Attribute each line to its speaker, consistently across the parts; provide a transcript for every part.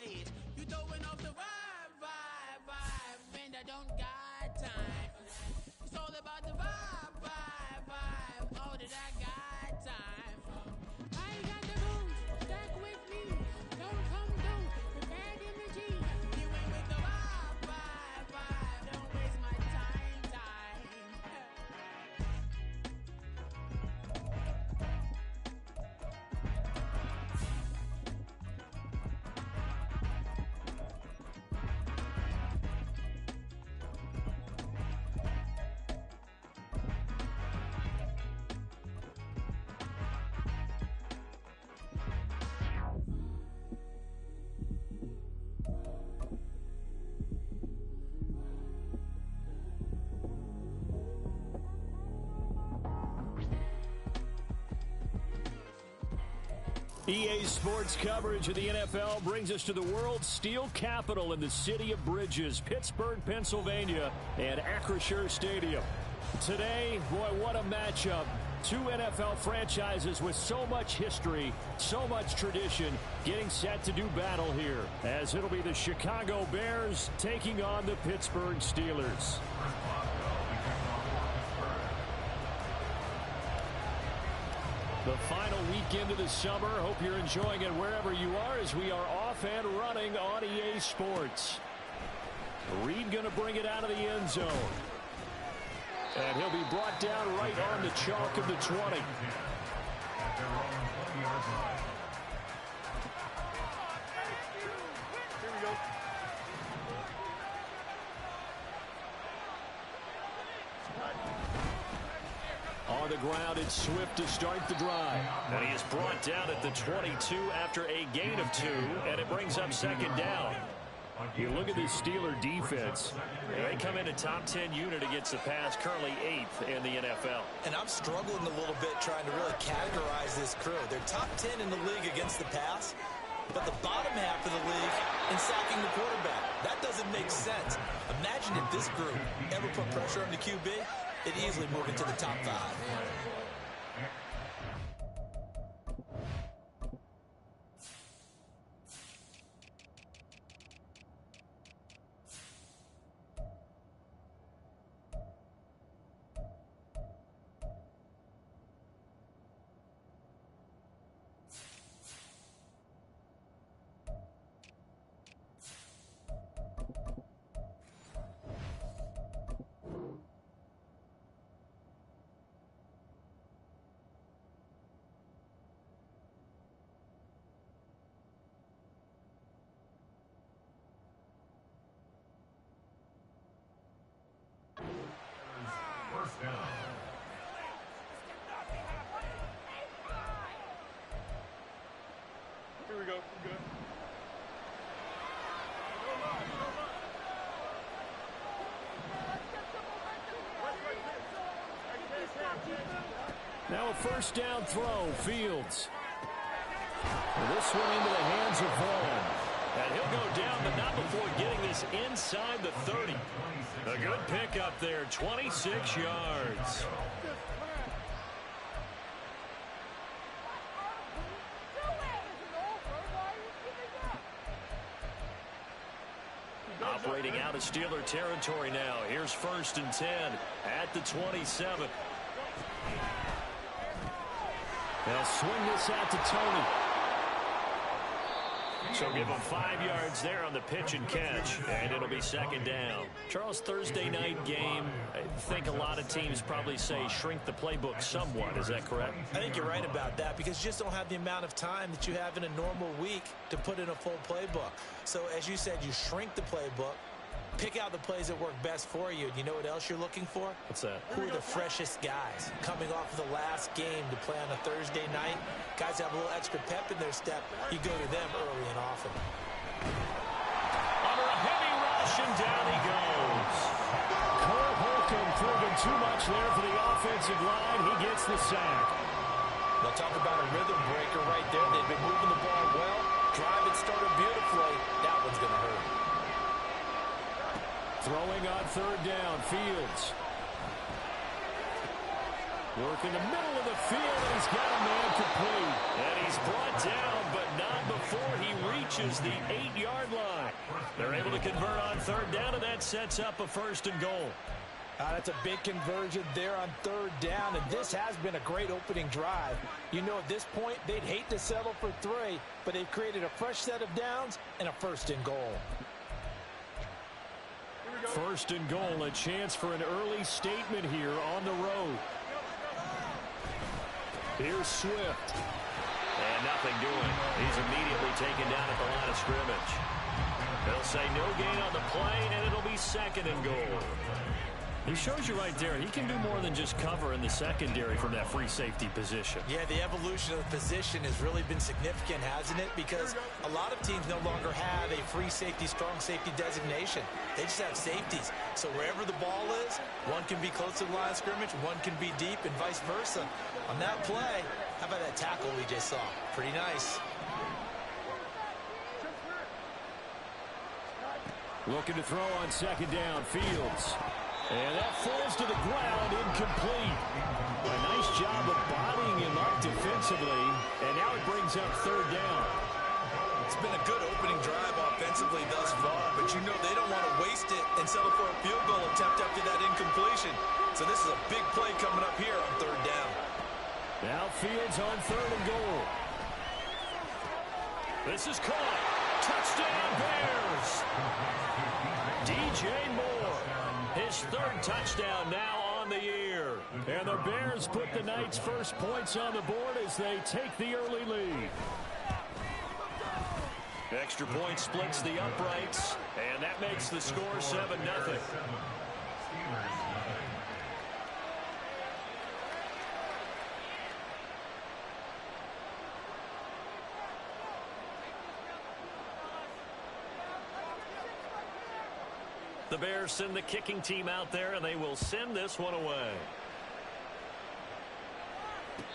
Speaker 1: stage. You throwing off the vibe, and I don't got time. It's all about the vibe. Oh, that I got time. I got the rules, stack with me. Don't come through with bad energy. You ain't with the vibe. Don't waste my time.
Speaker 2: EA Sports coverage of the NFL brings us to the world's steel capital in the city of Bridges, Pittsburgh, Pennsylvania, and Acrisure Stadium. Today, boy, what a matchup. Two NFL franchises with so much history, so much tradition, getting set to do battle here, as it'll be the Chicago Bears taking on the Pittsburgh Steelers. The final weekend of the summer. Hope you're enjoying it wherever you are as we are off and running on EA Sports. Reed going to bring it out of the end zone. And he'll be brought down right on the chalk of the 20. Here we go. On the ground, it's Swift to start the drive. And he is brought down at the 22 after a gain of 2, and it brings up second down. You look at this Steeler defense. They come in a top 10 unit against the pass, currently 8th in the NFL.
Speaker 3: And I'm struggling a little bit trying to really categorize this crew. They're top 10 in the league against the pass, but the bottom half of the league in sacking the quarterback. That doesn't make sense. Imagine if this group ever put pressure on the QB. It easily move into the top 5.
Speaker 4: Here we go. Good.
Speaker 2: Now a first down throw, Fields. And this one into the hands of Vaughn. And he'll go down, but not before getting this inside the 30. A good pickup there, 26 yards. Operating out of Steeler territory now. Here's 1st and 10 at the 27. They'll swing this out to Tony. So give him 5 yards there on the pitch and catch, and it'll be second down. Charles, Thursday night game, I think a lot of teams probably say shrink the playbook somewhat. Is that correct?
Speaker 3: I think you're right about that because you just don't have the amount of time that you have in a normal week to put in a full playbook. So as you said, you shrink the playbook, pick out the plays that work best for you. You know what else you're looking for?
Speaker 2: What's that?
Speaker 3: Who are the freshest guys coming off of the last game to play on a Thursday night? Guys have a little extra pep in their step. You go to them early and often.
Speaker 2: Under a heavy rush, and down he goes. Cole Holcomb proving too much there for the offensive line. He gets the sack.
Speaker 3: They'll talk about a rhythm breaker right there. They've been moving the ball well. Drive it started beautifully. That one's going to hurt.
Speaker 2: Throwing on third down, Fields. Work in the middle of the field, and he's got a man complete. And he's brought down, but not before before he reaches the 8-yard line. They're able to convert on third down, and that sets up a 1st and goal.
Speaker 3: That's a big conversion there on third down, and this has been a great opening drive. You know, at this point, they'd hate to settle for 3, but they've created a fresh set of downs and a 1st and goal.
Speaker 2: 1st and goal, a chance for an early statement here on the road. Here's Swift. And nothing doing. He's immediately taken down at the line of scrimmage. They'll say no gain on the play, and it'll be 2nd and goal. He shows you right there, he can do more than just cover in the secondary from that free safety position. Yeah, the evolution of the position has really been significant, hasn't it? Because a lot of teams no longer have a free safety, strong safety designation. They just have safeties. So wherever the ball is, one can be close to the line of scrimmage, one can be deep, and vice versa. On that play, how about that tackle we just saw? Pretty nice. Looking to throw on 2nd down, Fields. And that falls to the ground, incomplete. A nice job of bodying him up defensively, and now it brings up 3rd down. It's been a good opening drive offensively thus far, but you know they don't want to waste it and settle for a field goal attempt after that incompletion. So this is a big play coming up here on 3rd down. Now Fields on 3rd and goal. This is caught. Touchdown Bears. DJ Moore. His 3rd touchdown now on the year. And the Bears put the night's first points on the board as they take the early lead. Extra point splits the uprights, and that makes the score 7-0. The Bears send the kicking team out there, and they will send this one away.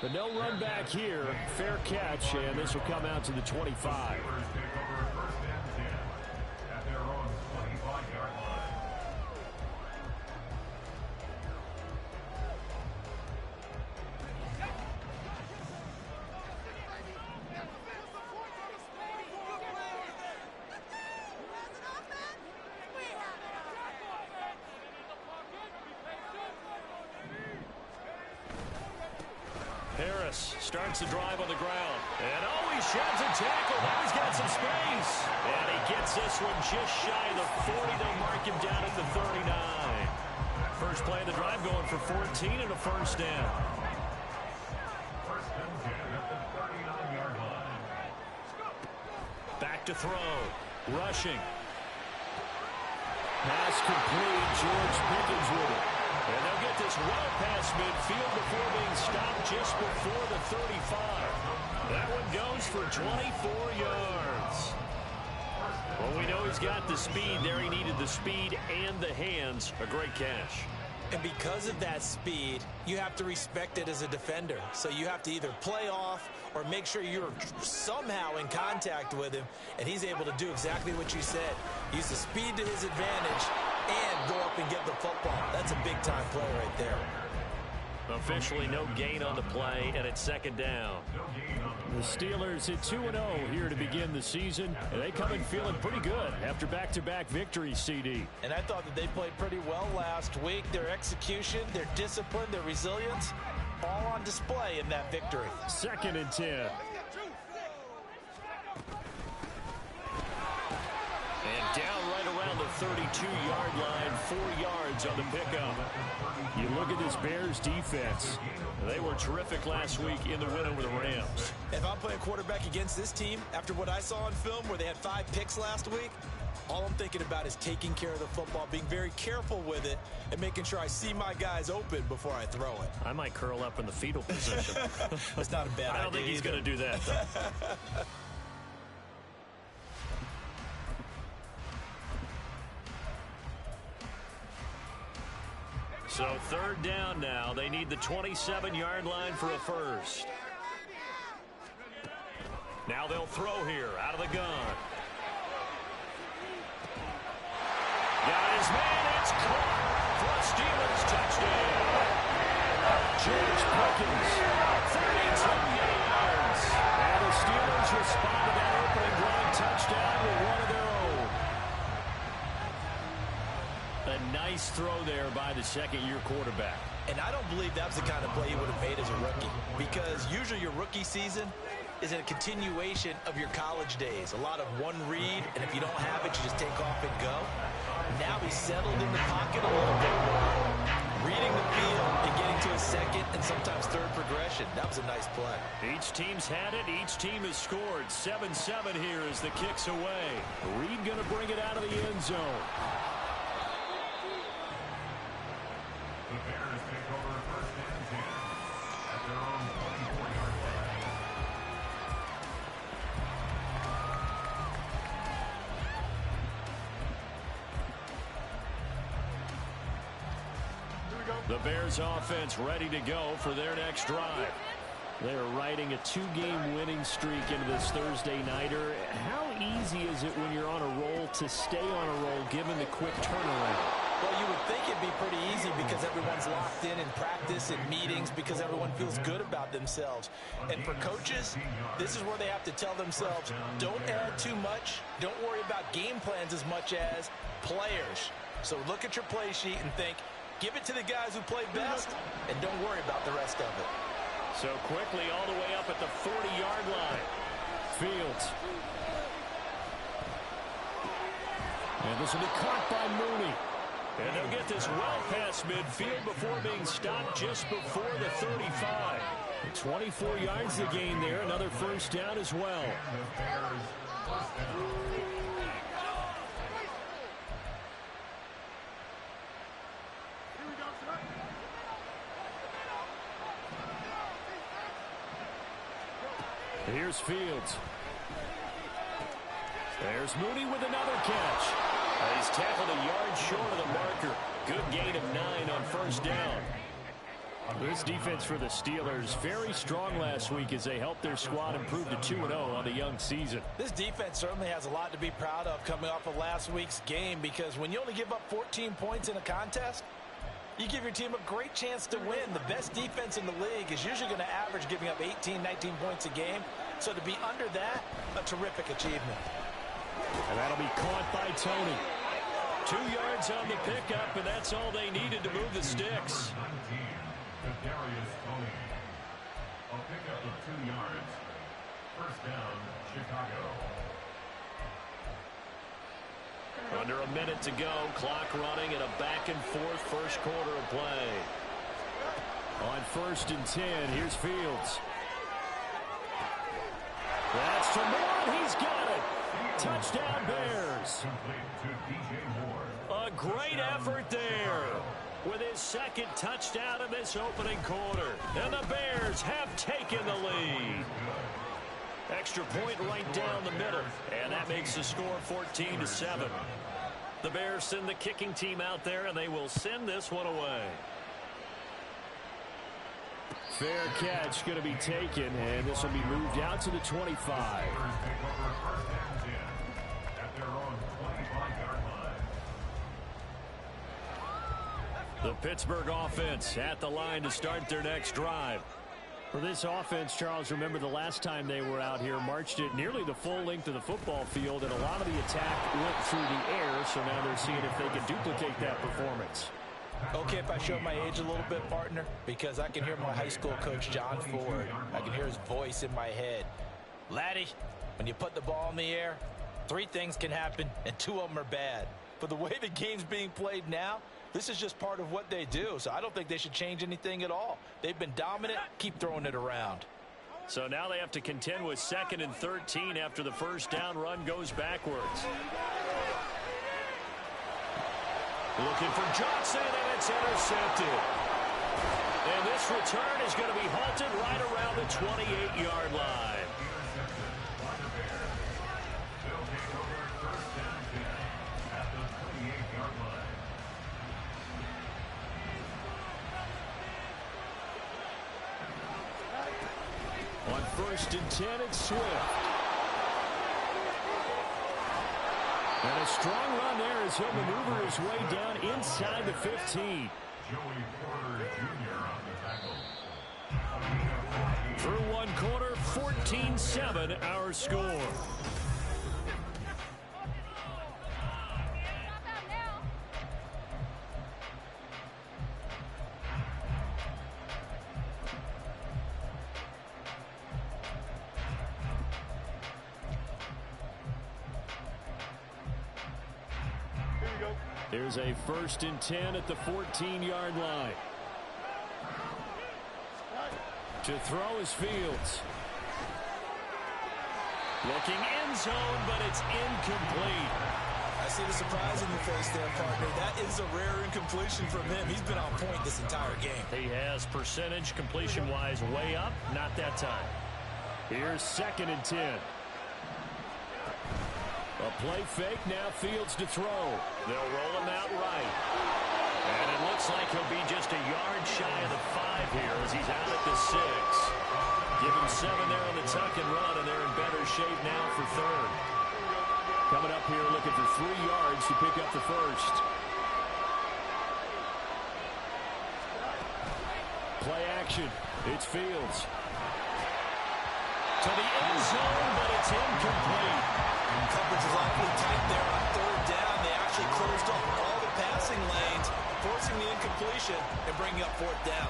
Speaker 2: But no run back here. Fair catch, and this will come out to the 25. Harris starts the drive on the ground. And he sheds a tackle. Now he's got some space. And he gets this one just shy of the 40. They'll mark him down at the 39. First play of the drive going for 14 and a 1st down. Back to throw. Rushing. Pass complete. George Pickens with it. And they'll get this well past midfield before being stopped just before the 35. That one goes for 24 yards. Well, we know he's got the speed there. He needed the speed and the hands. A great catch. And because of that speed, you have to respect it as a defender. So you have to either play off or make sure you're somehow in contact with him. And he's able to do exactly what you said. Use the speed to his advantage and go up and get the football. That's a big-time play right there. Officially no gain on the play, and it's 2nd down. The Steelers at 2-0 here to begin the season, and they come in feeling pretty good after back-to-back victories, CD. And I thought that they played pretty well last week. Their execution, their discipline, their resilience, all on display in that victory. 2nd and 10. And down right around the 32-yard line, 4 yards on the pickup. You look at this Bears defense. They were terrific last week in the win over the Rams. If I'm playing quarterback against this team, after what I saw on film where they had 5 picks last week, all I'm thinking about is taking care of the football, being very careful with it, and making sure I see my guys open before I throw it. I might curl up in the fetal position. That's not a bad idea. I don't think he's going to do that, though. So 3rd down now. They need the 27-yard line for a first. Now they'll throw here out of the gun. Got his man. It's caught for a Steelers touchdown. George Pickens, 32 yards. And the Steelers respond to that opening Nice throw there by the second-year quarterback.
Speaker 3: And I don't believe that was the kind of play he would have made as a rookie, because usually your rookie season is a continuation of your college days. A lot of one read, and if you don't have it, you just take off and go. Now he's settled in the pocket a little bit more, reading the field and getting to a second and sometimes third progression. That was a nice play.
Speaker 2: Each team's had it. Each team has scored. 7-7 here as the kick's away. Reed going to bring it out of the end zone.
Speaker 4: The Bears take over first and 10 at their own 24-yard line.
Speaker 2: The Bears offense ready to go for their next drive. They're riding a 2-game winning streak into this Thursday nighter. How easy is it when you're on a roll to stay on a roll given the quick turnaround?
Speaker 3: Well, you would think it'd be pretty easy because everyone's locked in practice and meetings, because everyone feels good about themselves. And for coaches, this is where they have to tell themselves, don't add too much. Don't worry about game plans as much as players. So look at your play sheet and think, give it to the guys who play best, and don't worry about the rest of it.
Speaker 2: So quickly all the way up at the 40-yard line. Fields. And this will be caught by Mooney. And they'll get this well past midfield before being stopped just before the 35. 24 yards to gain there. Another first down as well. Here's Fields. There's Mooney with another catch. He's tackled a yard short of the marker. Good gain of 9 on first down. This defense for the Steelers very strong last week as they helped their squad improve to 2-0 on the young season.
Speaker 3: This defense certainly has a lot to be proud of coming off of last week's game, because when you only give up 14 points in a contest, you give your team a great chance to win. The best defense in the league is usually going to average giving up 18, 19 points a game. So to be under that, a terrific achievement.
Speaker 2: And that'll be caught by Tony. 2 yards on the pickup, and that's all they needed to move the sticks.
Speaker 4: A pickup of 2 yards. First down, Chicago.
Speaker 2: Under a minute to go, clock running, and a back-and-forth first quarter of play. On 1st and 10, here's Fields. That's to Moore, he's got it. Touchdown Bears. A great effort there with his second touchdown in this opening quarter. And the Bears have taken the lead. Extra point right down the middle, and that makes the score 14-7. The Bears send the kicking team out there, and they will send this one away. Fair catch going to be taken, and this will be moved out to the 25. The Pittsburgh offense at the line to start their next drive. For this offense, Charles, remember the last time they were out here, marched it nearly the full length of the football field, and a lot of the attack went through the air, so now they're seeing if they can duplicate that performance.
Speaker 3: Okay, if I show my age a little bit, partner, because I can hear my high school coach, John Ford. I can hear his voice in my head. Laddie, when you put the ball in the air, 3 things can happen, and 2 of them are bad. But the way the game's being played now, this is just part of what they do, so I don't think they should change anything at all. They've been dominant. Keep throwing it around.
Speaker 2: So now they have to contend with 2nd and 13 after the first down run goes backwards. Looking for Johnson, and it's intercepted. And this return is going to be halted right around the 28-yard line. On 1st and 10, it's Swift. And a strong run there as he'll maneuver his way down inside the 15. Through one quarter, 14-7 our score. There's a 1st and 10 at the 14-yard line. To throw is Fields. Looking end zone, but it's incomplete.
Speaker 3: I see the surprise in your face there, partner. That is a rare incompletion from him. He's been on point this entire game.
Speaker 2: He has percentage completion-wise way up. Not that time. Here's 2nd and 10. A play fake, now Fields to throw. They'll roll him out right. And it looks like he'll be just a yard shy of the 5 here as he's out at the 6. Give him 7 there on the tuck and run, and they're in better shape now for 3rd. Coming up here looking for 3 yards to pick up the 1st. Play action. It's Fields. To the end zone, but it's incomplete.
Speaker 3: Coverage is awfully tight there on 3rd down. They actually closed off all the passing lanes, forcing the incompletion and bringing up 4th down.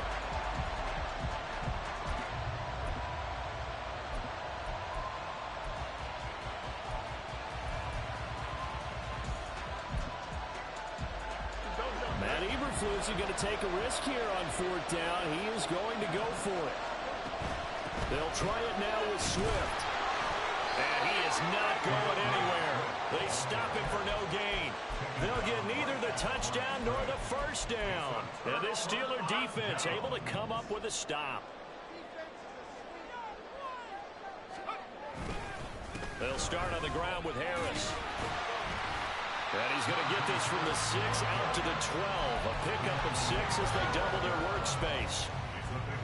Speaker 2: Is going to take a risk here on 4th down. He is going to go for it. They'll try it now with Swift. And he is not going anywhere. They stop him for no gain. They'll get neither the touchdown nor the 1st down. And this Steeler defense able to come up with a stop. They'll start on the ground with Harris. And he's going to get this from the 6 out to the 12. A pickup of 6 as they double their workspace.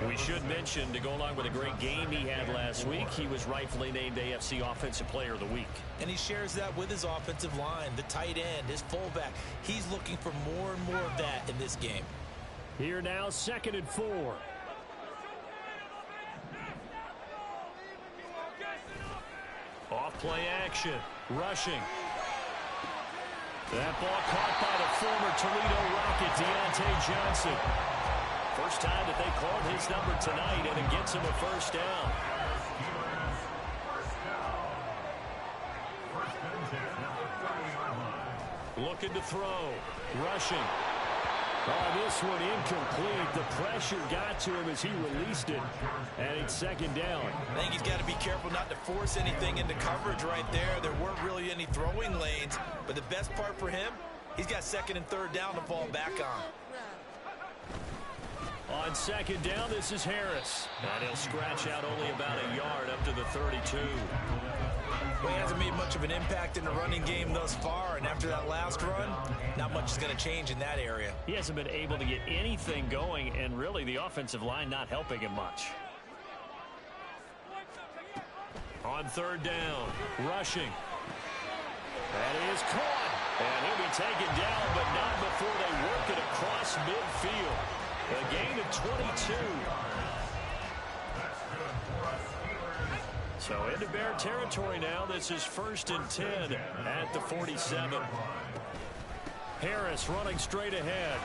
Speaker 2: We should mention, to go along with a great game he had last week, he was rightfully named AFC Offensive Player of the Week.
Speaker 3: And he shares that with his offensive line, the tight end, his fullback. He's looking for more and more of that in this game.
Speaker 2: Here now, 2nd and 4. Off play action, rushing. That ball caught by the former Toledo Rocket, Deontay Johnson. First time that they called his number tonight, and it gets him a 1st down. Looking to throw, rushing. Oh, this one incomplete. The pressure got to him as he released it, and it's 2nd down.
Speaker 3: I think he's got to be careful not to force anything into coverage right there. There weren't really any throwing lanes, but the best part for him, he's got 2nd and 3rd down to fall back on.
Speaker 2: On 2nd down, this is Harris. And he'll scratch out only about a yard up to the 32.
Speaker 3: Well, he hasn't made much of an impact in the running game thus far, and after that last run, not much is going to change in that area.
Speaker 2: He hasn't been able to get anything going, and really the offensive line not helping him much. On 3rd down, rushing. That is caught. And he'll be taken down, but not before they work it across midfield. A gain of 22. So into Bear territory now. This is 1st and 10 at the 47. Harris running straight ahead.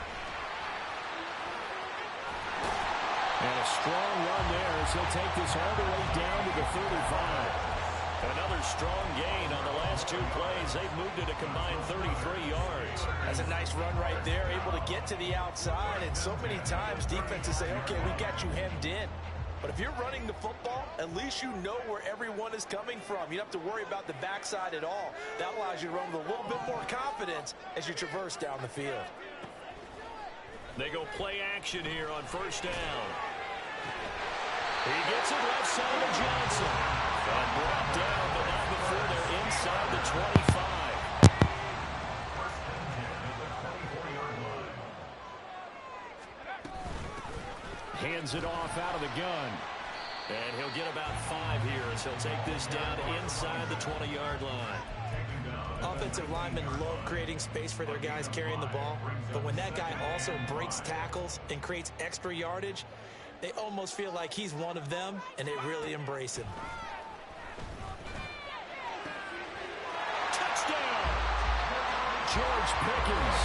Speaker 2: And a strong run there as he'll take this all the way down to the 35. Another strong gain on the last 2 plays. They've moved it a combined 33 yards.
Speaker 3: That's a nice run right there, able to get to the outside. And so many times defenses say, okay, we got you hemmed in. But if you're running the football, at least you know where everyone is coming from. You don't have to worry about the backside at all. That allows you to run with a little bit more confidence as you traverse down the field.
Speaker 2: They go play action here on 1st down. He gets it left side of Johnson. And brought down, but not before they're inside the 25. Hands it off out of the gun. And he'll get about 5 here as he'll take this down inside the 20-yard line.
Speaker 3: Offensive linemen love creating space for their guys carrying the ball. But when that guy also breaks tackles and creates extra yardage, they almost feel like he's one of them, and they really embrace him.
Speaker 2: Touchdown! George Pickens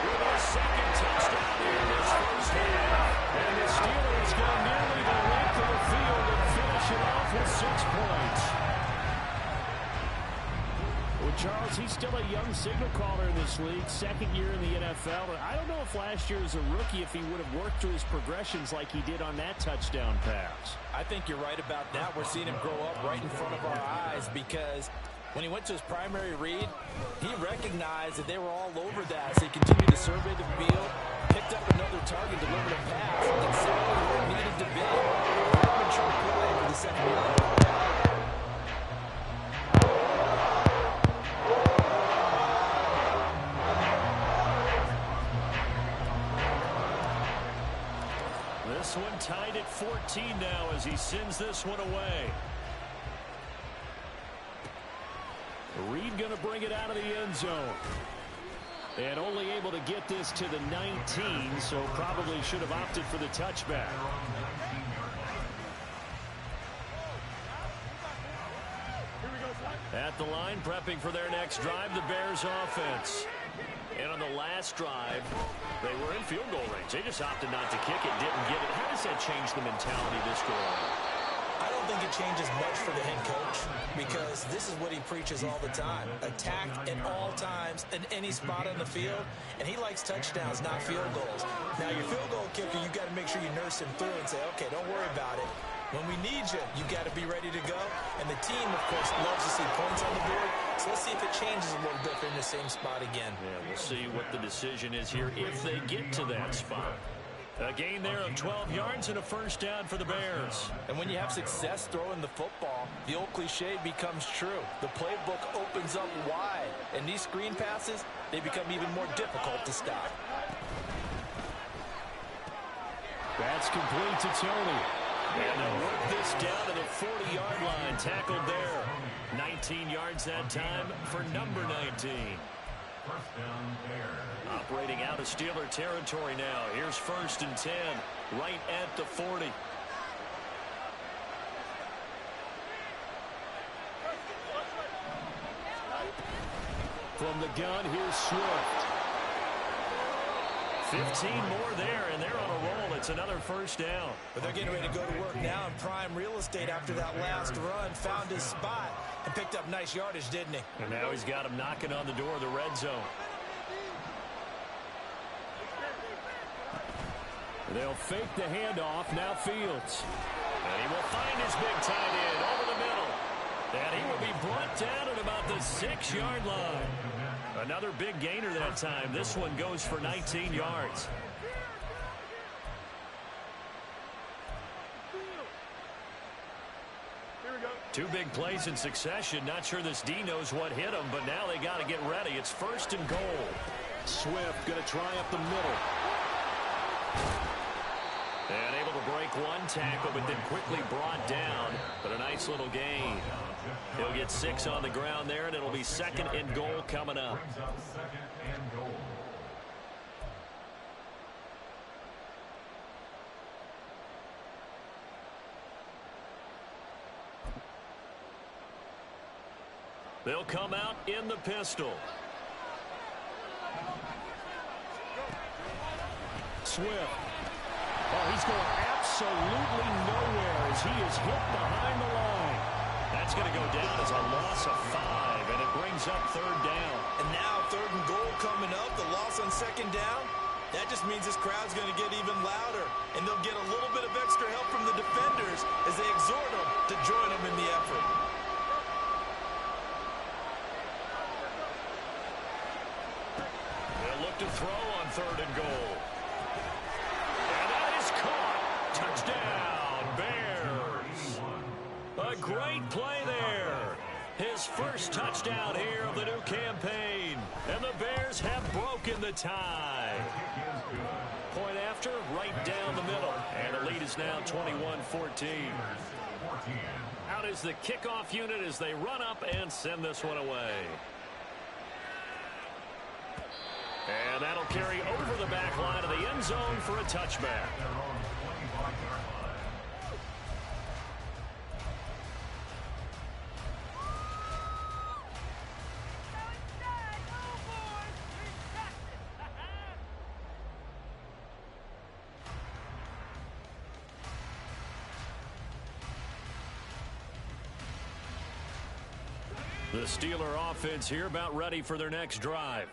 Speaker 2: with a 2nd touchdown here in this 1st half. And the Steelers go nearly the length of the field and finish it off with 6 points. Well, Charles, he's still a young signal caller in this league, second year in the NFL. I don't know if last year as a rookie, if he would have worked through his progressions like he did on that touchdown pass.
Speaker 3: I think you're right about that. We're seeing him grow up right in front of our eyes because when he went to his primary read, he recognized that they were all over that. So he continued to survey the field, picked up another target, delivered a pass, exactly where it needed to be. Very mature play for the second year.
Speaker 2: This one tied at 14 now as he sends this one away. Reed going to bring it out of the end zone. And only able to get this to the 19, so probably should have opted for the touchback. At the line, prepping for their next drive, the Bears offense. And on the last drive, they were in field goal range. They just opted not to kick it, didn't get it. How does that change the mentality this go on?
Speaker 3: I don't think it changes much for the head coach because this is what he preaches all the time. Attack at all times in any spot on the field, and he likes touchdowns, not field goals. Now, your field goal kicker, you got to make sure you nurse him through and say, okay, don't worry about it. When we need you, you got to be ready to go. And the team, of course, loves to see points on the board. So let's see if it changes a little bit in the same spot again.
Speaker 2: Yeah, we'll see what the decision is here if they get to that spot. A gain there of 12 yards and a first down for the Bears.
Speaker 3: And when you have success throwing the football, the old cliche becomes true. The playbook opens up wide. And these screen passes, they become even more difficult to stop.
Speaker 2: That's complete to Tony. And they'll work this down to the 40-yard line. Tackled there. 19 yards that time for number 19. Operating out of Steeler territory now. Here's 1st and 10, right at the 40. From the gun, here's Swift. 15 more there, and they're on a roll. It's another first down.
Speaker 3: But they're getting ready to go to work now in prime real estate after that last run. Found his spot and picked up nice yardage, didn't he?
Speaker 2: And now he's got him knocking on the door of the red zone. They'll fake the handoff. Now Fields. And he will find his big tight end over the middle. And he will be brought down at about the 6-yard line. Another big gainer that time. This one goes for 19 yards. Two big plays in succession. Not sure this D knows what hit him, but now they got to get ready. It's 1st and goal. Swift going to try up the middle. And able to break one tackle, but then quickly brought down. But a nice little gain. He'll get 6 on the ground there, and it'll be 2nd and goal coming up. They'll come out in the pistol. Swift. Oh, he's going absolutely nowhere as he is hit behind the line. That's going to go down as a loss of 5, and it brings up 3rd down.
Speaker 3: And now 3rd and goal coming up, the loss on 2nd down. That just means this crowd's going to get even louder, and they'll get a little bit of extra help from the defenders as they exhort them to join them in the effort.
Speaker 2: They'll look to throw on 3rd and goal. And that is caught. Touchdown, Bears. A great play there. His first touchdown here of the new campaign. And the Bears have broken the tie. Point after, right down the middle. And the lead is now 21-14. Out is the kickoff unit as they run up and send this one away. And that'll carry over the back line of the end zone for a touchback. The Steeler offense here about ready for their next drive.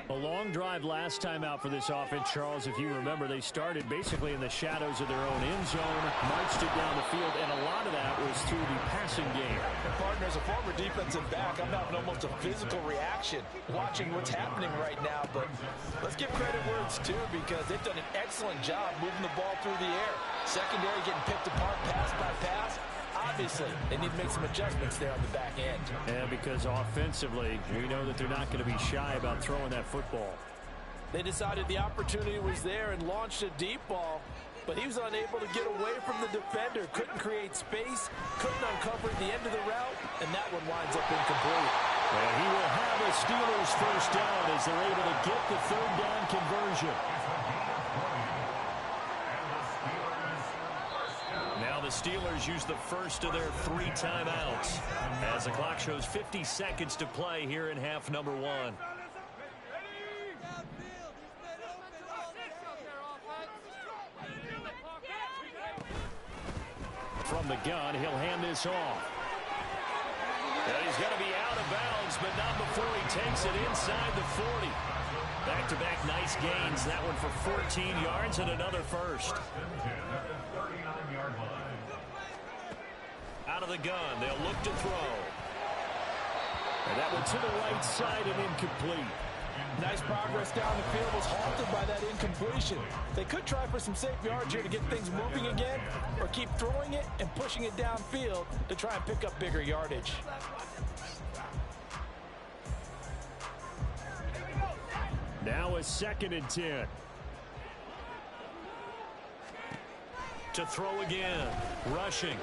Speaker 2: A long drive last time out for this offense, Charles. If you remember, they started basically in the shadows of their own end zone, marched it down the field, and a lot of that was through the passing game.
Speaker 3: And partner, as a former defensive back, I'm having almost a physical reaction watching what's happening right now. But let's give credit where it's due, because they've done an excellent job moving the ball through the air. Secondary getting picked apart pass by pass. Obviously, they need to make some adjustments there on the back end.
Speaker 2: And because offensively, we know that they're not going to be shy about throwing that football.
Speaker 3: They decided the opportunity was there and launched a deep ball, but he was unable to get away from the defender. Couldn't create space, couldn't uncover the end of the route, and that one winds up incomplete.
Speaker 2: And he will have a Steelers first down as they're able to get the third down conversion. Now the Steelers use the first of their 3 timeouts as the clock shows 50 seconds to play here in half number 1. From the gun, he'll hand this off. And he's going to be out of bounds, but not before he takes it inside the 40. Back-to-back nice gains. That one for 14 yards and another first. Out of the gun, they'll look to throw. And that one to the right side and incomplete.
Speaker 3: Nice progress down the field, was halted by that incompletion. They could try for some safe yards here to get things moving again, or keep throwing it and pushing it downfield to try and pick up bigger yardage.
Speaker 2: Now a 2nd and 10. To throw again. Rushing.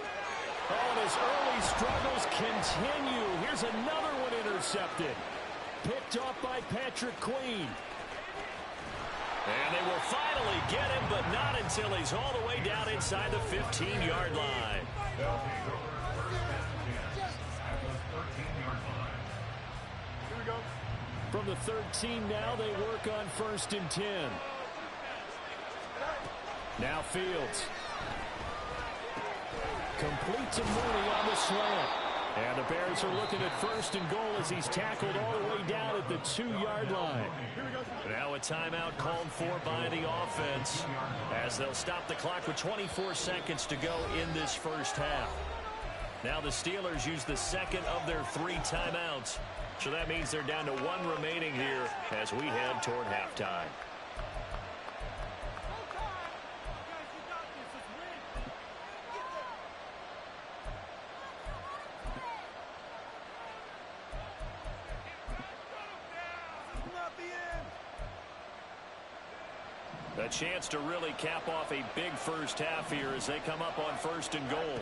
Speaker 2: Oh, and his early struggles continue. Here's another one intercepted. Picked off by Patrick Queen. And they will finally get him, but not until he's all the way down inside the 15-yard line. From the 13 now, they work on 1st and 10. Now Fields. Complete to Mooney on the slant. And the Bears are looking at 1st and goal as he's tackled all the way down at the 2-yard line. Now a timeout called for by the offense as they'll stop the clock with 24 seconds to go in this first half. Now the Steelers use the 2nd of their 3 timeouts. So that means they're down to 1 remaining here as we head toward halftime. A chance to really cap off a big first half here as they come up on 1st and goal.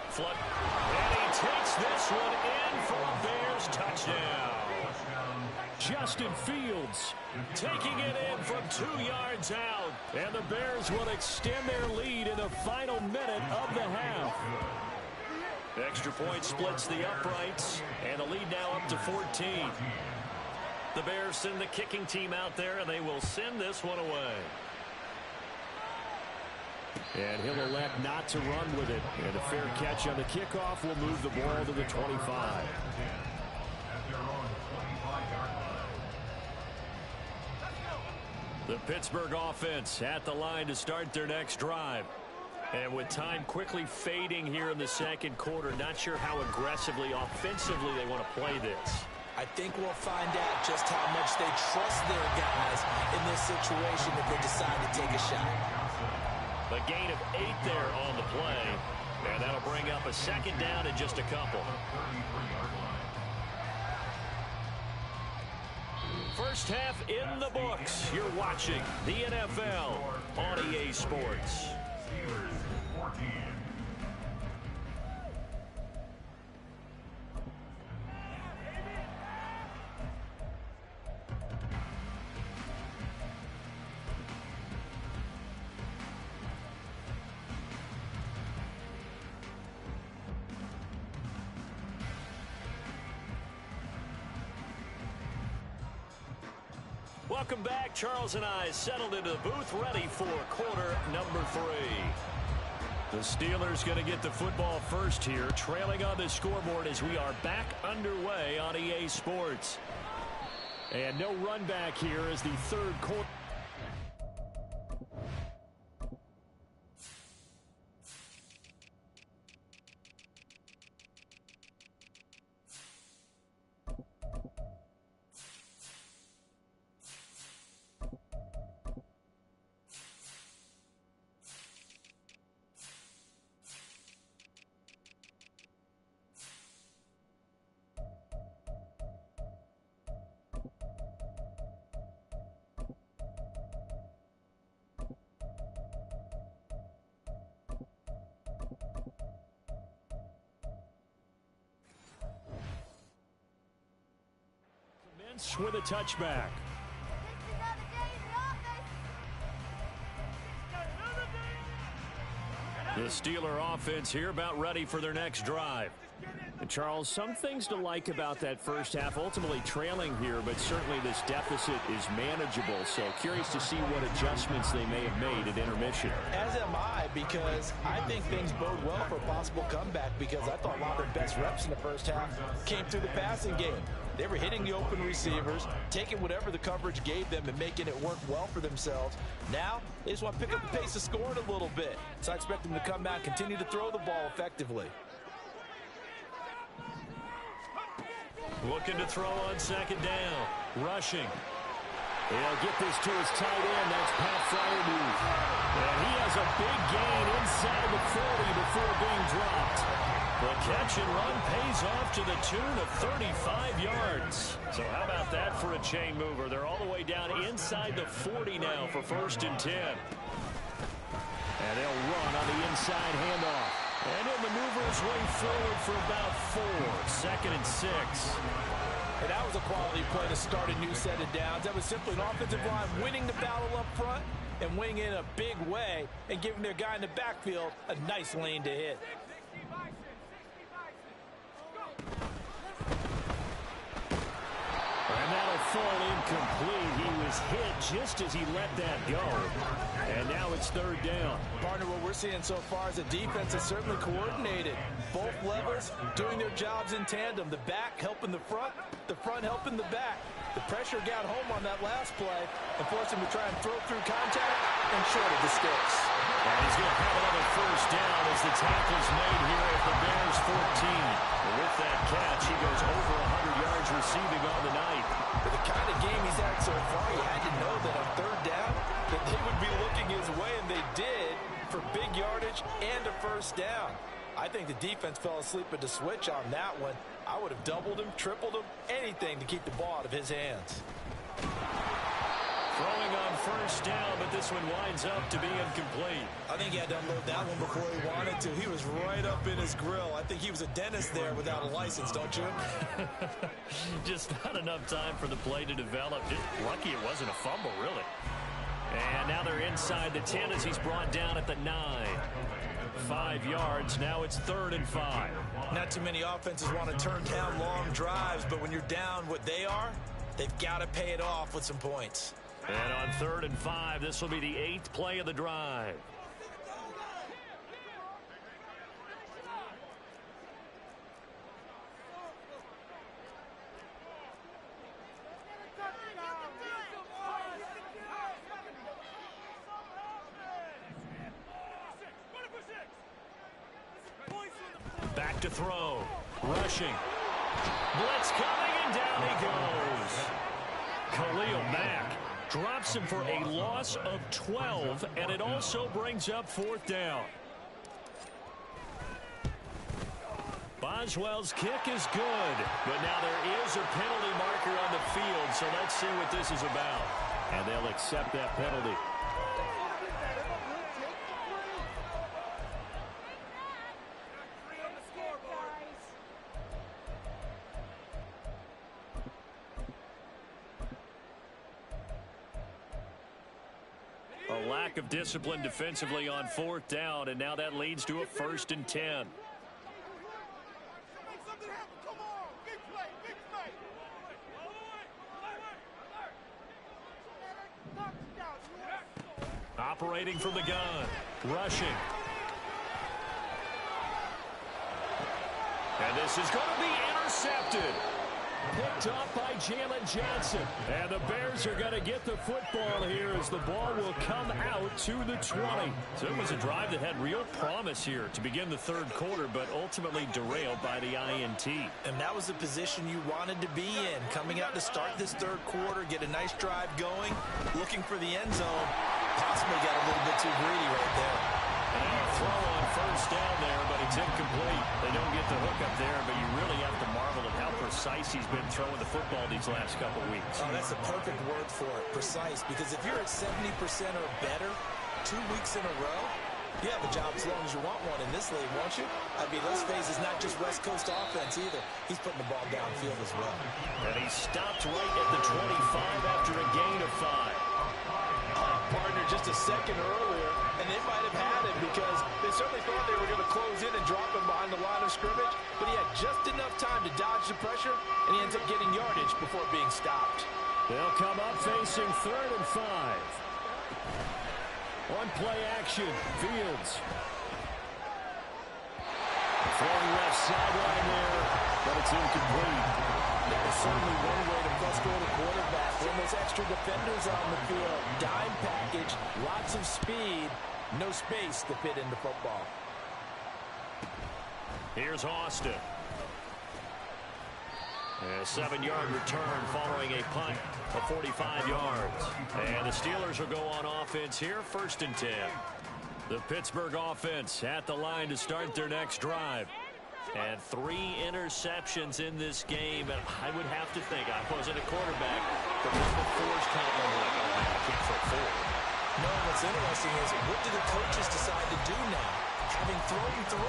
Speaker 2: Flood. And he takes this one in for a Bears touchdown. Justin Fields taking it in from 2 yards out. And the Bears will extend their lead in the final minute of the half. Extra point splits the uprights. And the lead now up to 14. The Bears send the kicking team out there, and they will send this one away. And he'll elect not to run with it. And a fair catch on the kickoff will move the ball to the 25. The Pittsburgh offense at the line to start their next drive. And with time quickly fading here in the 2nd quarter, not sure how aggressively, offensively they want to play this.
Speaker 3: I think we'll find out just how much they trust their guys in this situation if they decide to take a shot.
Speaker 2: A gain of 8 there on the play. And that'll bring up a 2nd down in just a couple. First half in the books. You're watching the NFL on EA Sports. Welcome back. Charles and I settled into the booth, ready for quarter number 3. The Steelers going to get the football first here, trailing on the scoreboard as we are back underway on EA Sports. And no run back here as the third quarter. With a touchback. The Steeler offense here about ready for their next drive. And Charles, some things to like about that first half. Ultimately trailing here, but certainly this deficit is manageable. So curious to see what adjustments they may have made at intermission.
Speaker 3: As am I, because I think things bode well for a possible comeback, because I thought a lot of their best reps in the first half came through the passing game. They were hitting the open receivers, taking whatever the coverage gave them and making it work well for themselves. Now, they just want to pick up the pace of scoring a little bit. So I expect them to come back and continue to throw the ball effectively.
Speaker 2: Looking to throw on second down. Rushing. He'll get this to his tight end. That's Pat Fryermuth. And he has a big gain inside the 40 before being dropped. The catch and run pays off to the tune of 35 yards. So how about that for a chain mover? They're all the way down inside the 40 now for 1st and 10. And they'll run on the inside handoff. And he'll maneuver his way forward for about 4. 2nd and 6.
Speaker 3: And that was a quality play to start a new set of downs. That was simply an offensive line winning the battle up front and winning in a big way and giving their guy in the backfield a nice lane to hit.
Speaker 2: And that'll fall incomplete. He was hit just as he let that go. And now it's 3rd down.
Speaker 3: Partner, what we're seeing so far is the defense is certainly coordinated. Both levels doing their jobs in tandem. The back helping the front helping the back. The pressure got home on that last play and forced him to try and throw through contact and shorted the sticks.
Speaker 2: And he's going to have another 1st down as the tackle's made here at the Bears 14. And with that catch, he goes over 100 yards receiving on the night.
Speaker 3: For the kind of game he's had so far, he had to know that on 3rd down that they would be looking his way, and they did, for big yardage and a 1st down. I think the defense fell asleep at the switch on that one. I would have doubled him, tripled him, anything to keep the ball out of his hands.
Speaker 2: Throwing on 1st down, but this one winds up to be incomplete.
Speaker 3: I think he had to unload that one before he wanted to. He was right up in his grill. I think he was a dentist there without a license, don't you?
Speaker 2: Just not enough time for the play to develop. Just lucky it wasn't a fumble, really. And now they're inside the 10 as he's brought down at the 9. 5 yards. Now it's 3rd and 5.
Speaker 3: Not too many offenses want to turn down long drives, but when you're down what they are, they've got to pay it off with some points.
Speaker 2: And on 3rd and 5, this will be the 8th play of the drive. Back to throw. Rushing. Blitz coming, and down he goes. Khalil Mack drops him for a loss of 12, and it also brings up 4th down. Boswell's kick is good, but now there is a penalty marker on the field, so let's see what this is about. And they'll accept that penalty. A lack of discipline defensively on 4th down, and now that leads to a 1st and 10. Operating from the gun. Rushing. And this is going to be intercepted. Picked off by Jalen Johnson. And the Bears are going to get the football here as the ball will come out to the 20. So it was a drive that had real promise here to begin the third quarter, but ultimately derailed by the INT.
Speaker 3: And that was the position you wanted to be in. Coming out to start this third quarter, get a nice drive going, looking for the end zone. Possibly got a little bit too greedy right there.
Speaker 2: And a throw on first down there, but it's incomplete. They don't get the hook up there, but you really have to marvel at how precise he's been throwing the football these last couple weeks.
Speaker 3: Oh, that's the perfect word for it, precise, because if you're at 70% or better 2 weeks in a row, you have a job as long as you want one in this league, won't you? I mean, let's face it, it's not just West Coast offense either. He's putting the ball downfield as well.
Speaker 2: And he stopped right at the 25 after a gain of 5.
Speaker 5: Partner just a second earlier, and they might have had him because they certainly thought they were going to close in and drop him behind the line of scrimmage, but he had just enough time to dodge the pressure, and he ends up getting yardage before being stopped.
Speaker 2: They'll come up facing 3rd and 5. On play action, Fields. Throwing left sideline there, but it's incomplete.
Speaker 5: That is certainly one way to frustrate a quarterback. When there's extra defenders on the field, dime package, lots of speed, no space to fit into football.
Speaker 2: Here's Austin. A 7-yard return following a punt of 45 yards. And the Steelers will go on offense here, 1st and 10. The Pittsburgh offense at the line to start their next drive. And 3 interceptions in this game. And I would have to think, I wasn't a quarterback, but with the 4's counting, I'm like, oh, man, I can't throw 4.
Speaker 3: No, what's interesting is what do the coaches decide to do now? Having thrown 3,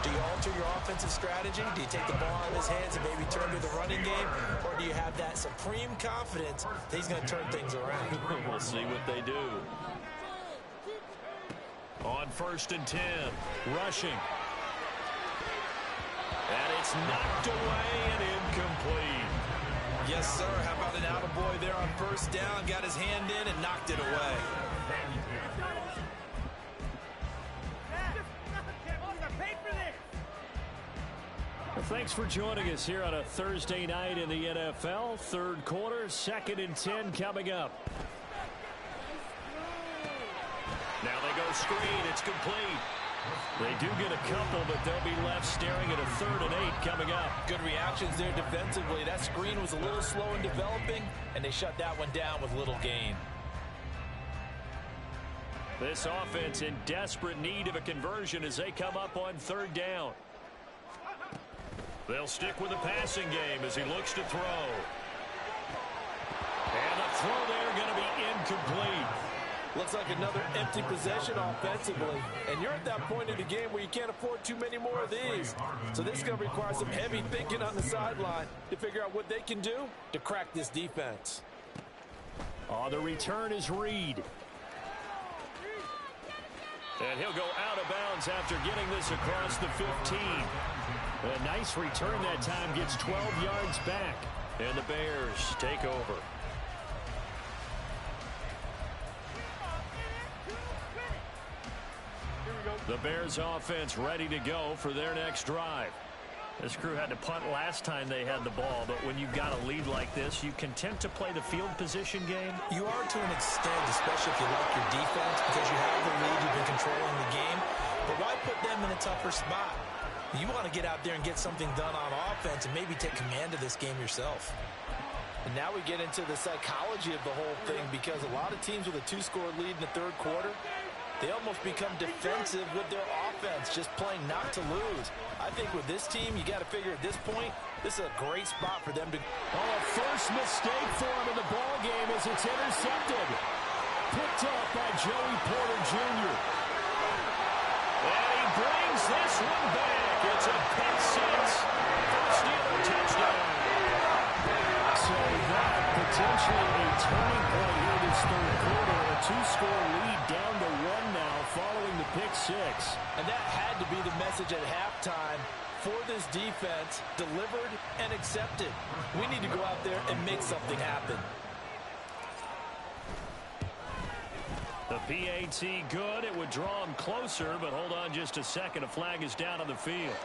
Speaker 3: do you alter your offensive strategy? Do you take the ball out of his hands and maybe turn to the running game? Or do you have that supreme confidence that he's going to turn things around?
Speaker 2: We'll see what they do. On 1st and 10, rushing. And it's knocked away and incomplete.
Speaker 3: Yes, sir. How about an attaboy there on 1st down? Got his hand in and knocked it away.
Speaker 2: Well, thanks for joining us here on a Thursday night in the NFL. Third quarter, 2nd and 10 coming up. Now they go screen. It's complete. They do get a couple, but they'll be left staring at a 3rd and 8 coming up.
Speaker 3: Good reactions there defensively. That screen was a little slow in developing, and they shut that one down with little gain.
Speaker 2: This offense in desperate need of a conversion as they come up on 3rd down. They'll stick with the passing game as he looks to throw. And the throw there going to be incomplete.
Speaker 5: Looks like another empty possession offensively. And you're at that point in the game where you can't afford too many more of these. So this is going to require some heavy thinking on the sideline to figure out what they can do to crack this defense.
Speaker 2: Oh, the return is Reed. And he'll go out of bounds after getting this across the 15. A nice return that time, gets 12 yards back. And the Bears take over. The Bears offense ready to go for their next drive. This crew had to punt last time they had the ball, but when you've got a lead like this, you content to play the field position game?
Speaker 3: You are to an extent, especially if you like your defense, because you have the lead, you've been controlling the game. But why put them in a tougher spot? You want to get out there and get something done on offense and maybe take command of this game yourself.
Speaker 5: And now we get into the psychology of the whole thing, because a lot of teams with a 2-score lead in the third quarter, they almost become defensive with their offense, just playing not to lose. I think with this team, you got to figure at this point, this is a great spot for them to...
Speaker 2: Oh, a first mistake for him in the ball game as it's intercepted. Picked off by Joey Porter Jr. And he brings this one back. It's a pick six for a Steeler touchdown. So that potentially a turning point here this third quarter. A 2-score lead down to 1 now following the pick six.
Speaker 5: And that had to be the message at halftime for this defense, delivered and accepted. We need to go out there and make something happen.
Speaker 2: The PAT good. It would draw him closer, but hold on just a second. A flag is down on the field.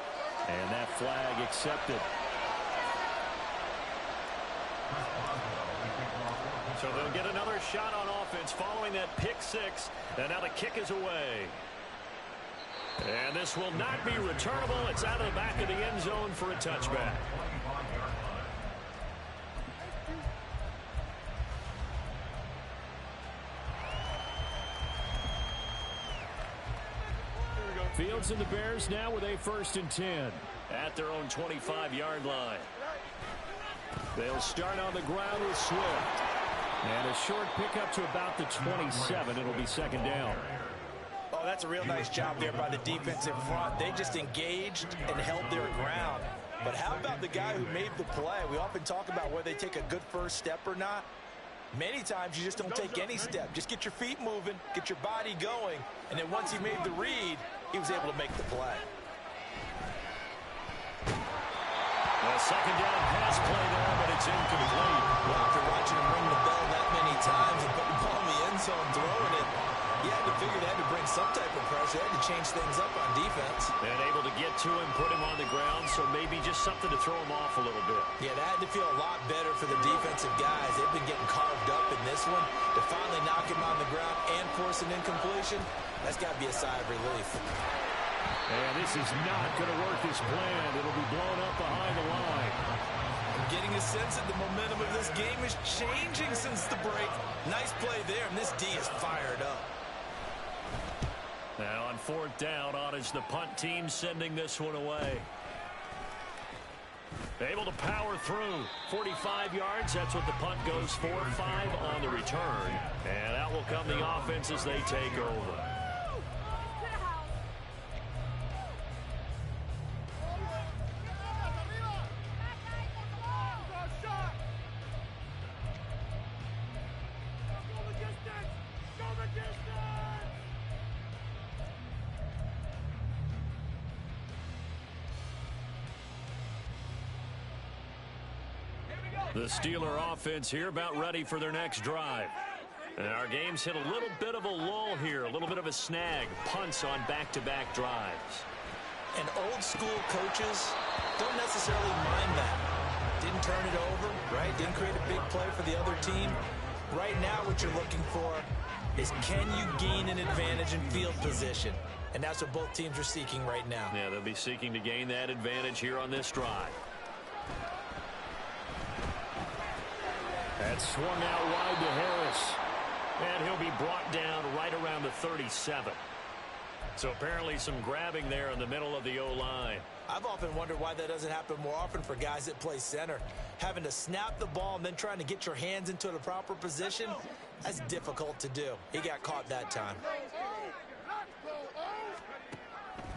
Speaker 2: And that flag accepted. So they'll get another shot on offense following that pick six. And now the kick is away. And this will not be returnable. It's out of the back of the end zone for a touchback. Fields and the Bears now with a 1st and 10 at their own 25-yard line. They'll start on the ground with Swift. And a short pickup to about the 27. It'll be 2nd down.
Speaker 5: Oh, that's a real nice job there by the defensive front. They just engaged and held their ground. But how about the guy who made the play? We often talk about whether they take a good first step or not. Many times you just don't take any step. Just get your feet moving, get your body going, and then once he made the read, he was able to make the play.
Speaker 2: A 2nd down pass play there, but it's incomplete.
Speaker 3: Well, after watching him ring the bell that many times and put the ball in the end zone, throwing it, you had to figure they had to bring some type of pressure. They had to change things up on defense.
Speaker 2: And able to get to him, put him on the ground, so maybe just something to throw him off a little bit.
Speaker 3: Yeah, that had to feel a lot better for the defensive guys. They've been getting carved up in this one. To finally knock him on the ground and force an incompletion, that's got to be a sigh of relief.
Speaker 2: And this is not going to work as planned. It'll be blown up behind the line.
Speaker 3: I'm getting a sense that the momentum of this game is changing since the break. Nice play there, and this D is fired up.
Speaker 2: Now on 4th down, on is the punt team sending this one away. Able to power through. 45 yards, that's what the punt goes for. 5 on the return. And out will come the offense as they take over. The Steeler offense here about ready for their next drive. And our game's hit a little bit of a lull here, a little bit of a snag. Punts on back-to-back drives.
Speaker 3: And old school coaches don't necessarily mind that. Didn't turn it over, right? Didn't create a big play for the other team. Right now what you're looking for is can you gain an advantage in field position? And that's what both teams are seeking right now.
Speaker 2: Yeah, they'll be seeking to gain that advantage here on this drive. That's swung out wide to Harris. And he'll be brought down right around the 37. So apparently some grabbing there in the middle of the O-line.
Speaker 3: I've often wondered why that doesn't happen more often for guys that play center. Having to snap the ball and then trying to get your hands into the proper position, that's difficult to do. He got caught that time.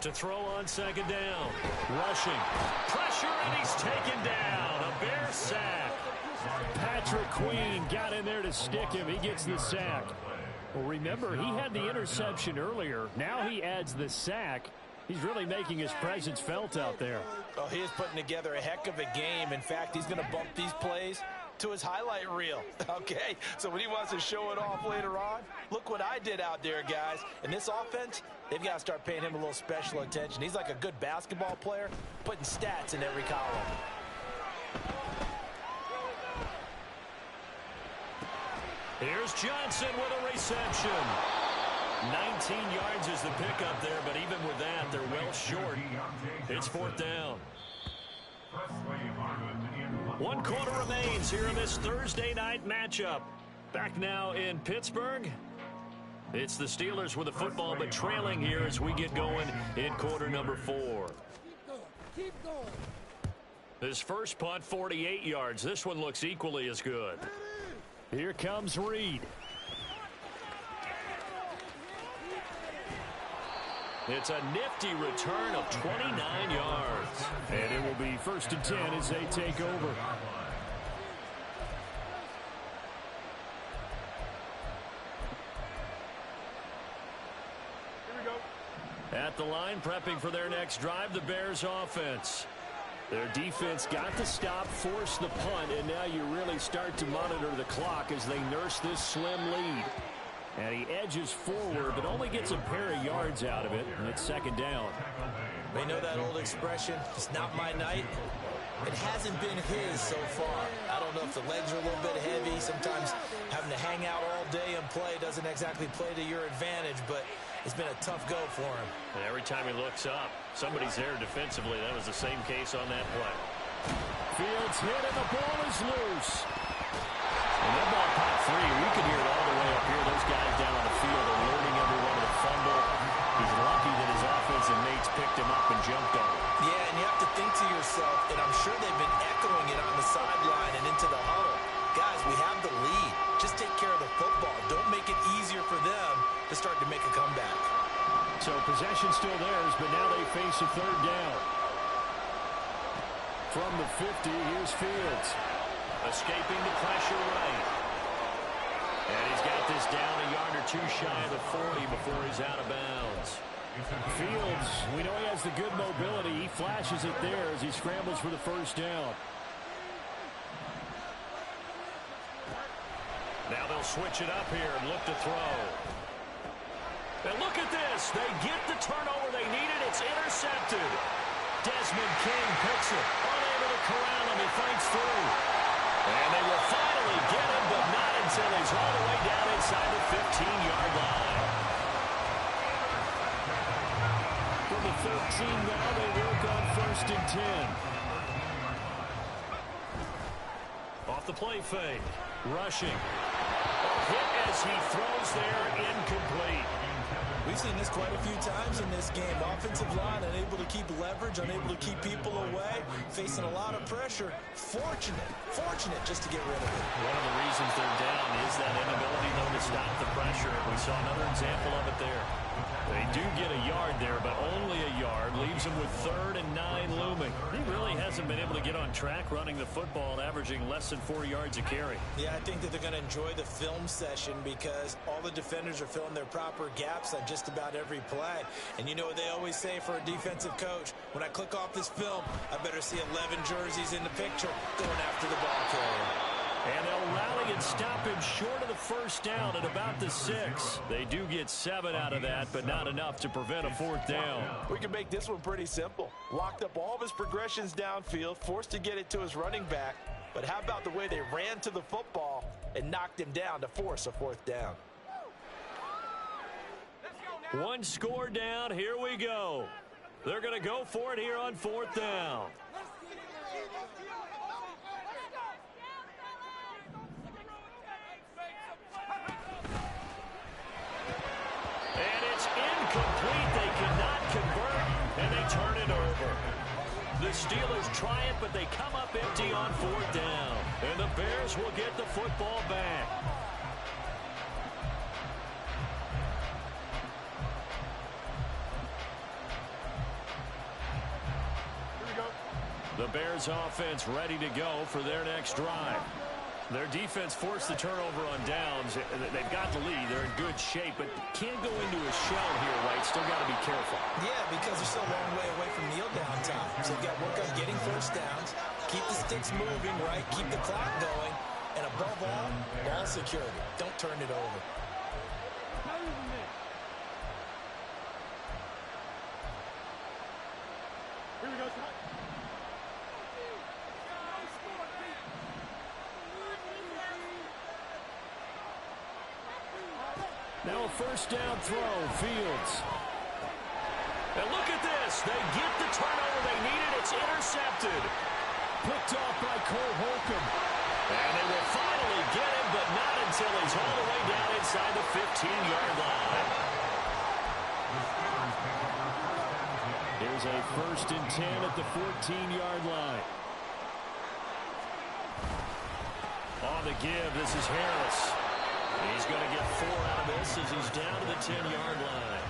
Speaker 2: To throw on 2nd down. Rushing. Pressure, and he's taken down. A Bear sack. Patrick Queen got in there to stick him. He gets the sack. Well, remember, he had the interception earlier. Now he adds the sack. He's really making his presence felt out there.
Speaker 5: Oh, he is putting together a heck of a game. In fact, he's going to bump these plays to his highlight reel. Okay, so when he wants to show it off later on, look what I did out there, guys. And this offense, they've got to start paying him a little special attention. He's like a good basketball player, putting stats in every column.
Speaker 2: Here's Johnson with a reception. 19 yards is the pickup there, but even with that, they're well short. It's 4th down. 1 quarter remains here in this Thursday night matchup. Back now in Pittsburgh. It's the Steelers with the football, but trailing here as we get going in quarter number 4.
Speaker 1: Keep going.
Speaker 2: His first punt, 48 yards. This one looks equally as good. Here comes Reed. It's a nifty return of 29 yards. And it will be 1st and 10 as they take over.
Speaker 4: Here we go.
Speaker 2: At the line, prepping for their next drive, the Bears offense. Their defense got to stop, force the punt, and now you really start to monitor the clock as they nurse this slim lead. And he edges forward, but only gets a pair of yards out of it, and it's 2nd down.
Speaker 3: They know that old expression, it's not my night. It hasn't been his so far. I don't know if the legs are a little bit heavy. Sometimes having to hang out all day and play doesn't exactly play to your advantage, but it's been a tough go for him.
Speaker 2: And every time he looks up, somebody's there defensively. That was the same case on that play. Fields hit and the ball is loose. And that ball popped free. We could hear it all the way up here. Those guys down on the field are learning every one of the fumble. He's lucky that his offensive mates picked him up and jumped on him.
Speaker 3: Yeah, and you have to think to yourself, and I'm sure they've been echoing it on the sideline and into the huddle. Guys, we have the lead. Just take care of the football. Don't make it easier for them to start to make a comeback.
Speaker 2: So possession's still theirs, but now they face a third down. From the 50, here's Fields. Escaping the pressure right. And he's got this down a yard or two shy of the 40 before he's out of bounds. Fields, we know he has the good mobility. He flashes it there as he scrambles for the first down. Now they'll switch it up here and look to throw. And look at this. They get the turnover they needed. It's intercepted. Desmond King picks it. Unable to corral him. He fights through. And they will finally get him, but not until he's all the way down inside the 15-yard line. From the 13 now, they work on 1st and 10. Off the play fake. Rushing. Hit as he throws there, incomplete.
Speaker 3: We've seen this quite a few times in this game. Offensive line unable to keep leverage, unable to keep people away, facing a lot of pressure. Fortunate just to get rid of it.
Speaker 2: One of the reasons they're down is that inability, though, to stop the pressure. We saw another example of it there. They do get a yard there, but only a yard. Leaves them with 3rd and 9 looming. He really hasn't been able to get on track running the football, averaging less than 4 yards a carry.
Speaker 3: Yeah, I think that they're going to enjoy the film session because all the defenders are filling their proper gaps on just about every play. And you know what they always say for a defensive coach? When I click off this film, I better see 11 jerseys in the picture going after the ball carrier.
Speaker 2: And they'll rally and stop him short of the first down at about the 6. They do get 7 out of that, but not enough to prevent a 4th down.
Speaker 5: We can make this one pretty simple. Locked up all of his progressions downfield, forced to get it to his running back. But how about the way they ran to the football and knocked him down to force a 4th down?
Speaker 2: One score down. Here we go. They're going to go for it here on 4th down. And it's incomplete. They cannot convert, and they turn it over. The Steelers try it, but they come up empty on 4th down. And the Bears will get the football back. The Bears offense ready to go for their next drive. Their defense forced the turnover on downs. They've got the lead. They're in good shape, but can't go into a shell here, right? Still got to be careful.
Speaker 3: Yeah, because they're still a long way away from kneel down time. So they've got to work on getting first downs, keep the sticks moving, right? Keep the clock going, and above all, ball security. Don't turn it over.
Speaker 1: Here we go, Scott.
Speaker 2: Now a first down throw, Fields. And look at this. They get the turnover they needed. It's intercepted. Picked off by Cole Holcomb. And they will finally get him, but not until he's all the way down inside the 15-yard line. Here's a 1st and 10 at the 14-yard line. On the give, this is Harris. He's going to get 4 out of this as he's down to the 10-yard line.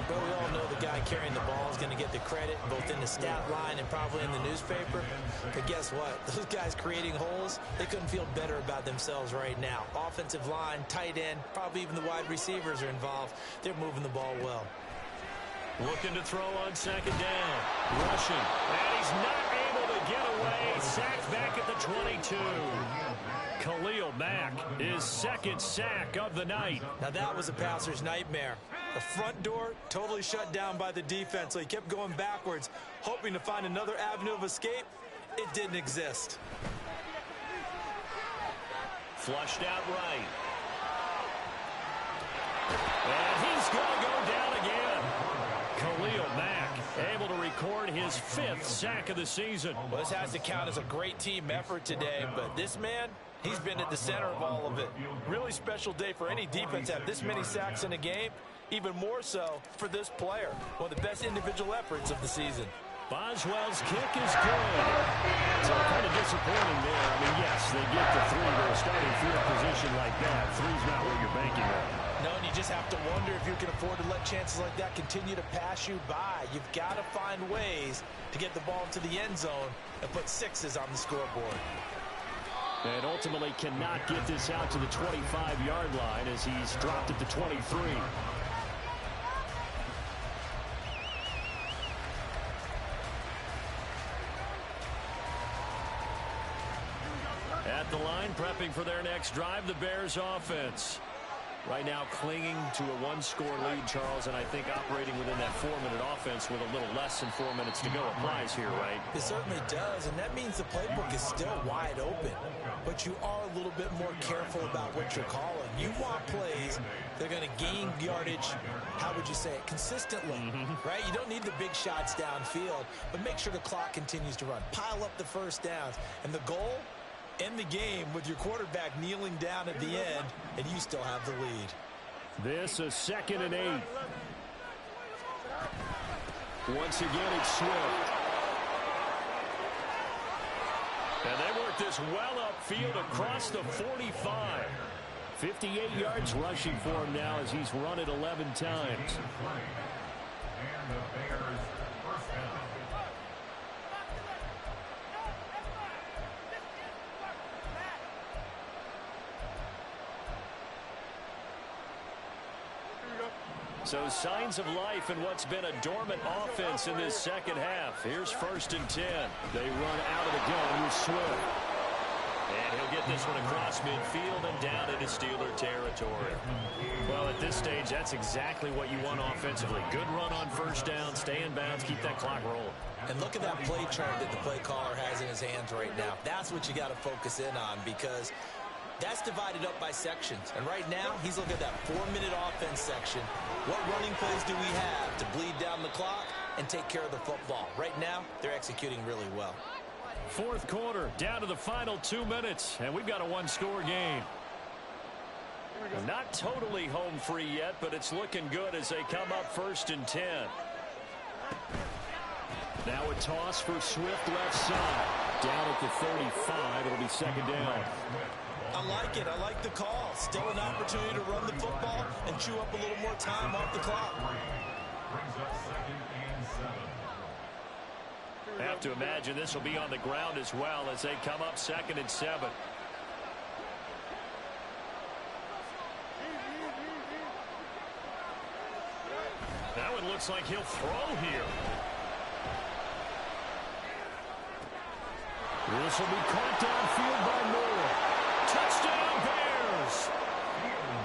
Speaker 3: But we all know the guy carrying the ball is going to get the credit both in the stat line and probably in the newspaper. But guess what? Those guys creating holes, they couldn't feel better about themselves right now. Offensive line, tight end, probably even the wide receivers are involved. They're moving the ball well.
Speaker 2: Looking to throw on 2nd down. Rushing. And he's not able to get away. Sacked back at the 22. Khalil Mack, his second sack of the night.
Speaker 3: Now that was a passer's nightmare. The front door totally shut down by the defense, so he kept going backwards, hoping to find another avenue of escape. It didn't exist.
Speaker 2: Flushed out right. And he's going to go down again. Khalil Mack able to record his 5th sack of the season.
Speaker 5: Well, this has to count as a great team effort today, but this man, he's been at the center of all of it. Really special day for any defense to have this many sacks in a game, even more so for this player. One of the best individual efforts of the season.
Speaker 2: Boswell's kick is good. So kind of disappointing there. I mean, yes, they get the 3 to a starting field position like that. 3's not what you're banking on.
Speaker 5: No, and you just have to wonder if you can afford to let chances like that continue to pass you by. You've got to find ways to get the ball to the end zone and put 6s on the scoreboard.
Speaker 2: And ultimately cannot get this out to the 25-yard line as he's dropped at the 23. At the line, prepping for their next drive, the Bears offense. Right now clinging to a 1-score lead, Charles, and I think operating within that 4-minute offense with a little less than 4 minutes to go applies here, right?
Speaker 3: It certainly does, and that means the playbook is still wide open. But you are a little bit more careful about what you're calling. You want plays that are going to gain yardage, how would you say it, consistently, right? You don't need the big shots downfield, but make sure the clock continues to run. Pile up the first downs, and the goal, end the game with your quarterback kneeling down at the end, and you still have the lead.
Speaker 2: This is 2nd and 8. Once again, it's Swift. And they work this well upfield across the 45. 58 yards rushing for him now as he's run it 11 times.
Speaker 4: And the Bears first down.
Speaker 2: So signs of life in what's been a dormant offense in this second half. Here's 1st and 10. They run out of the gun with Swift. And he'll get this one across midfield and down into Steeler territory. Well, at this stage, that's exactly what you want offensively. Good run on first down, stay in bounds, keep that clock rolling.
Speaker 3: And look at that play chart that the play caller has in his hands right now. That's what you got to focus in on, because that's divided up by sections. And right now, he's looking at that 4-minute offense section. What running plays do we have to bleed down the clock and take care of the football? Right now, they're executing really well.
Speaker 2: 4th quarter, down to the final 2 minutes, and we've got a 1-score game. Not totally home free yet, but it's looking good as they come up 1st and 10. Now a toss for Swift left side. Down at the 35, it'll be 2nd down.
Speaker 3: I like it. I like the call. Still an opportunity to run the football and chew up a little more time off the clock.
Speaker 4: Brings up 2nd and 7.
Speaker 2: Have to imagine this will be on the ground as well as they come up 2nd and 7. That one looks like he'll throw here. This will be caught downfield by Moore. Touchdown Bears!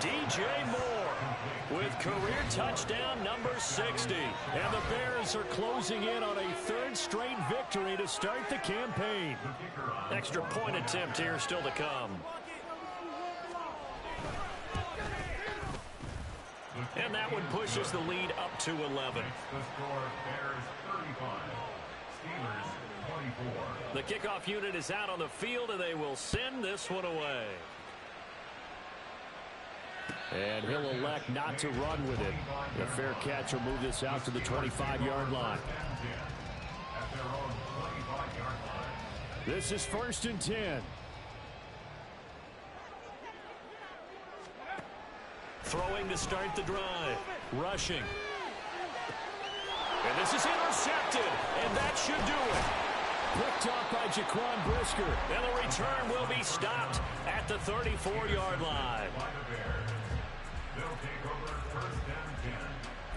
Speaker 2: DJ Moore with career touchdown number 60. And the Bears are closing in on a 3rd straight victory to start the campaign. Extra point attempt here still to come. And that one pushes the lead up to 11.
Speaker 4: The score, Bears 35, Steelers 24.
Speaker 2: The kickoff unit is out on the field, and they will send this one away. And he'll elect not to run with it. The fair catch will move this out to the 25-yard line.
Speaker 4: At their own 25-yard line.
Speaker 2: This is 1st and 10. Throwing to start the drive. Rushing. And this is intercepted. And that should do it. Picked up by Jaquan Brisker. And the return will be stopped at the 34-yard line.
Speaker 4: By the Bears. They'll take over 1st and 10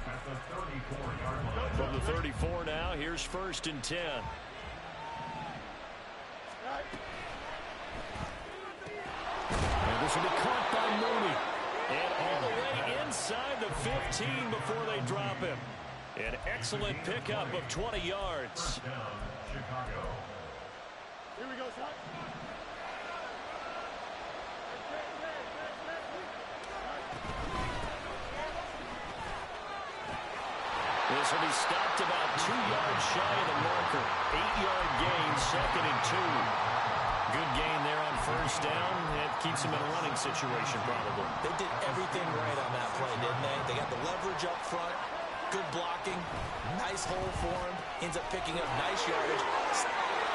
Speaker 4: at the 34-yard line.
Speaker 2: From the 34 now, here's 1st and 10. This will be caught by Mooney. And all the way inside the 15 before they drop him. An excellent pickup of 20 yards.
Speaker 4: Down, Chicago.
Speaker 6: Here we go, son.
Speaker 2: This will be stopped about 2 yards shy of the marker. 8-yard gain, 2nd and 2. Good gain there on first down. It keeps them in a running situation, probably.
Speaker 3: They did everything right on that play, didn't they? They got the leverage up front, good blocking, nice hole for him, ends up picking up nice yardage.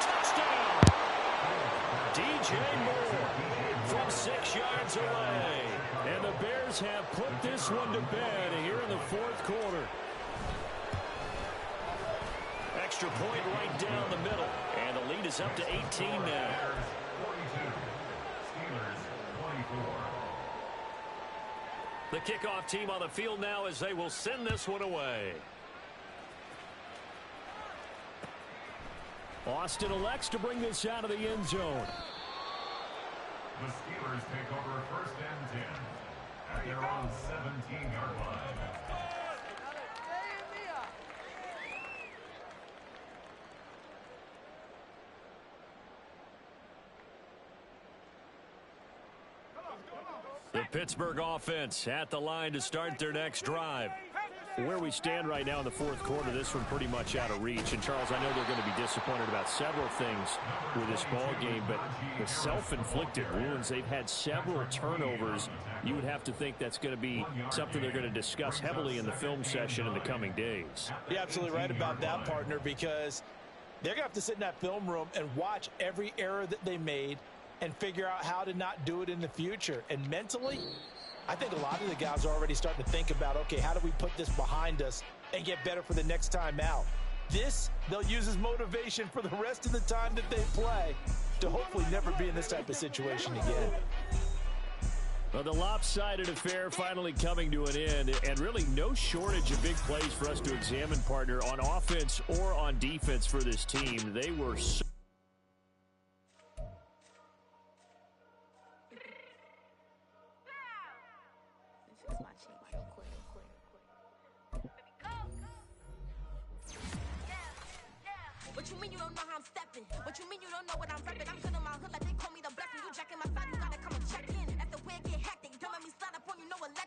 Speaker 2: Touchdown! DJ Moore from 6 yards away. And the Bears have put this one to bed here in the 4th quarter. Extra point right down the middle. And the lead is up to 18 now.
Speaker 4: 42. Steelers 24.
Speaker 2: The kickoff team on the field now as they will send this one away. Austin elects to bring this out of the end zone.
Speaker 4: The Steelers take over 1st and 10 at their own 17-yard line.
Speaker 2: The Pittsburgh offense at the line to start their next drive. Where we stand right now in the 4th quarter, this one pretty much out of reach. And, Charles, I know they're going to be disappointed about several things with this ball game, but the self-inflicted wounds, they've had several turnovers. You would have to think that's going to be something they're going to discuss heavily in the film session in the coming days.
Speaker 5: You're absolutely right about that, partner, because they're going to have to sit in that film room and watch every error that they made and figure out how to not do it in the future. And mentally, I think a lot of the guys are already starting to think about, okay, how do we put this behind us and get better for the next time out? This, they'll use as motivation for the rest of the time that they play to hopefully never be in this type of situation again.
Speaker 2: Well, the lopsided affair finally coming to an end, and really no shortage of big plays for us to examine, partner, on offense or on defense for this team. They were so
Speaker 7: What you mean you don't know how I'm stepping? What you mean you don't know what I'm repping? I'm good in my hood like they call me the